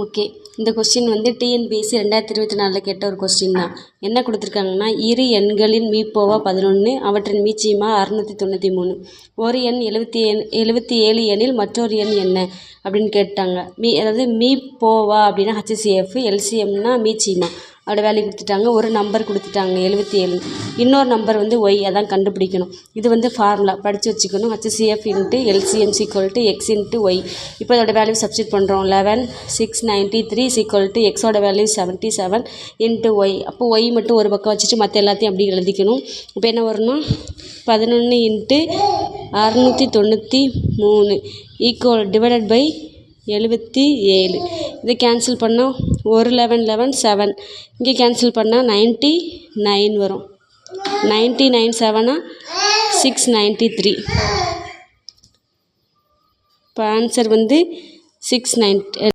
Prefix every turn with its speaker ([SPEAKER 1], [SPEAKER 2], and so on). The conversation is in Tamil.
[SPEAKER 1] ஓகே, இந்த கொஸ்டின் வந்து டிஎன்பிஎஸ்சி 2024 கேட்ட ஒரு கொஸ்டின் தான். என்ன கொடுத்துருக்காங்கன்னா, இரு எண்களின் மீப்போவா 11, அவற்றின் மீச்சியமா 693. ஒரு எண் 77 எனில் மற்றொரு எண் என்ன அப்படின்னு கேட்டாங்க. அதாவது மீப்போவா அப்படின்னா ஹச்சிசிஎஃப், எல்சிஎம்னா மீச்சியமா, அதோட வேல்யூ கொடுத்துட்டாங்க. ஒரு நம்பர் கொடுத்துட்டாங்க 77. இன்னொரு நம்பர் வந்து ஒய், அதான் கண்டுபிடிக்கணும். இது வந்து ஃபார்முலா படித்து வச்சுக்கணும். HCF into LCM = x into y. இப்போ அதோட வேல்யூ சப்ஸ்டிட் பண்ணுறோம். 11,693 எக்ஸோட வேல்யூ 77 இன்ட்டு ஒய். அப்போ ஒய் மட்டும் ஒரு பக்கம் வச்சுட்டு மற்ற எல்லாத்தையும் அப்படி எழுதிக்கணும். இப்போ என்ன வரணும், 11 இன்ட்டு 693 டிவைடட் பை 77. இதை கேன்சல் பண்ணால் ஒரு 11 7, இங்கே கேன்சல் பண்ணால் 99 வரும். 99 7 693. இப்போ ஆன்சர் வந்து 690.